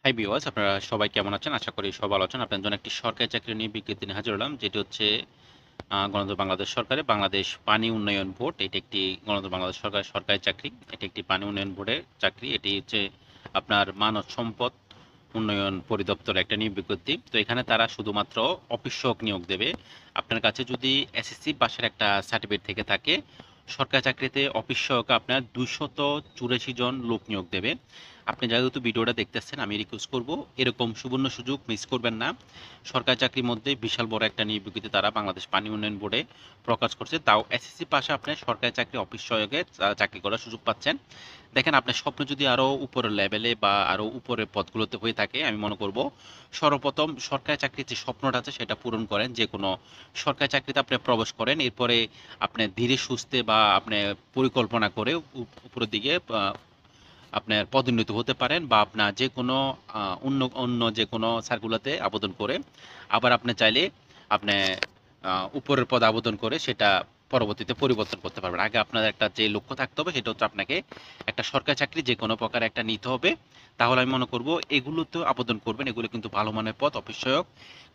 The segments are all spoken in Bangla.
হাই ভিউয়ার্স, আপনারা সবাই কেমন আছেন? আশা করি সবাই ভালো আছেন। আপনাদের জন্য একটি সরকারি চাকরি নিয়ে বিজ্ঞপ্তি নিয়ে হাজির হলাম, যেটি হচ্ছে গণতন্ত্র বাংলাদেশ সরকারের বাংলাদেশ পানি উন্নয়ন বোর্ড। এটি একটি গণতন্ত্র বাংলাদেশ সরকারের সরকারি চাকরি। এটি একটি পানি উন্নয়ন বোর্ডের চাকরি। এটি হচ্ছে আপনার মানব সম্পদ উন্নয়ন পরিদপ্তরের একটা নিয়োগ বিজ্ঞপ্তি। তো এখানে তারা শুধুমাত্র অফিস সহায়ক নিয়োগ দেবে। আপনার কাছে যদি এসএসসি পাশের একটা সার্টিফিকেট থেকে থাকে, সরকারি চাকরিতে অফিস সহায়কে আপনার 284 জন লোক নিয়োগ দেবে। আপনি যেহেতু ভিডিওটা দেখতেছেন, আমি রিকোয়েস্ট করব এরকম সুবর্ণ সুযোগ মিস করবেন না। সরকারি চাকরির মধ্যে বিশাল বড় একটা নিয়োগ বিজ্ঞপ্তি তারা বাংলাদেশ পানি উন্নয়ন বোর্ডে প্রকাশ করছে, তাও এসএসসি পাশে আপনি সরকারি চাকরি অফিস সহায়কে চাকরি করার সুযোগ পাচ্ছেন। দেখেন, আপনার স্বপ্ন যদি আরও উপরের লেভেলে বা আরও উপরের পদগুলোতে হয়ে থাকে, আমি মনে করব সর্বপ্রথম সরকারি চাকরির যে স্বপ্নটা আছে সেটা পূরণ করেন। যে কোনো সরকারি চাকরিতে আপনি প্রবেশ করেন, এরপরে আপনি ধীরে সুস্থে বা আপনি পরিকল্পনা করে উপরের দিকে আপনার পদোন্নতি হতে পারেন, বা আপনার যে কোনো অন্য অন্য যে কোনো সার্কুলারতে আবেদন করে আবার আপনি চাইলে আপনি উপরের পদে আবেদন করে সেটা পরবর্তীতে পরিবর্তন করতে পারবেন। আগে আপনার একটা যে লক্ষ্য থাকতে হবে সেটা হচ্ছে আপনাকে একটা সরকারি চাকরি যে কোনো প্রকার একটা নিতে হবে। তাহলে আমি মনে করব এগুলোতে আবেদন করবেন। এগুলো কিন্তু ভালো মানের পদ, অফিস সহায়ক।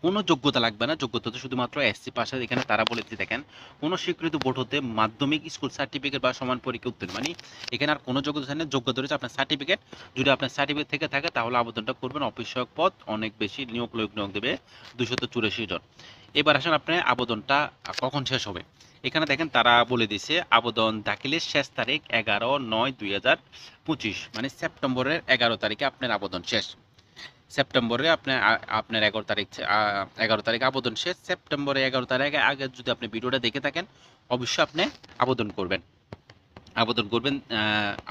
কোনো যোগ্যতা লাগবে না, যোগ্যতা তো শুধুমাত্র এসসি পাশে। এখানে তারা বলে দিতে দেখেন, কোনো স্বীকৃত বোর্ড হতে মাধ্যমিক স্কুল সার্টিফিকেট বা সমান পরীক্ষা উত্তীর্ণ, মানে এখানে আর কোনো যোগ্যতা নেই, যোগ্যতা রয়েছে আপনার সার্টিফিকেট। যদি আপনার সার্টিফিকেট থেকে থাকে তাহলে আবেদনটা করবেন। অফিস সহায়ক পদ অনেক বেশি, নিয়োগ দেবে 284 জন। এবার আসেন আপনার আবেদনটা কখন শেষ হবে। এখানে দেখেন তারা বলে দিছে আবেদন দাখিলের শেষ তারিখ 11/9/2025, মানে সেপ্টেম্বরের 11 তারিখে আপনার আবেদন শেষ। সেপ্টেম্বরে আপনার 11 তারিখ আবেদন শেষ। সেপ্টেম্বরে 11 তারিখে আগে যদি আপনি ভিডিওটা দেখে থাকেন, অবশ্যই আপনি আবেদন করবেন।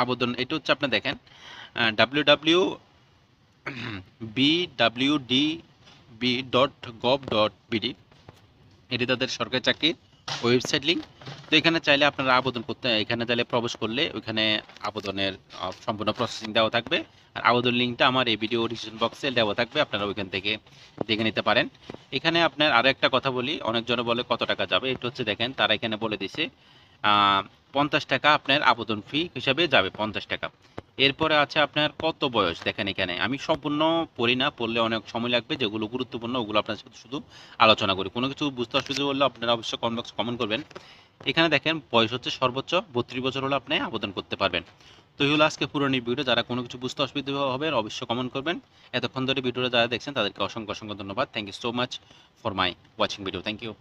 আবেদন এটা হচ্ছে আপনি দেখেন www.bwdb.gov.bd, এটি তাদের সরকারি চাকরির ওয়েবসাইট লিঙ্ক। তো এখানে চাইলে আপনারা আবেদন করতে, এখানে চাইলে প্রবেশ করলে ওইখানে আবেদনের সম্পূর্ণ প্রসেসিং দেওয়া থাকবে। আর আবেদন লিঙ্কটা আমার এই ভিডিও ডিসক্রিপশন বক্সে দেওয়া থাকবে, আপনারা ওইখান থেকে দেখে নিতে পারেন। এখানে আপনার আরও একটা কথা বলি, অনেকজনে বলে কত টাকা যাবে। এটা হচ্ছে দেখেন তারা এখানে বলে দিছে 50 টাকা আপনার আবেদন ফি হিসাবে যাবে, 50 টাকা। এরপরে আছে আপনার কত বয়স। দেখেন এখানে আমি সম্পূর্ণ পড়ি না, পড়লে অনেক সময় লাগবে। যেগুলো গুরুত্বপূর্ণ ওগুলো আপনার সাথে শুধু আলোচনা করি। কোনো কিছু বুঝতে অসুবিধা হলে আপনারা অবশ্যই কমেন্ট বক্সে কমেন্ট করবেন। এখানে দেখেন বয়স হচ্ছে সর্বোচ্চ 32 বছর হলে আপনি আবেদন করতে পারবেন। তো এই হলো আজকে পুরো ভিডিও। যারা কোনো কিছু বুঝতে অসুবিধা হবে অবশ্যই কমেন্ট করবেন। এতক্ষণ ধরে ভিডিওটা যারা দেখছেন তাদেরকে অসংখ্য অসংখ্য ধন্যবাদ। Thank you so much for my watching video. Thank you.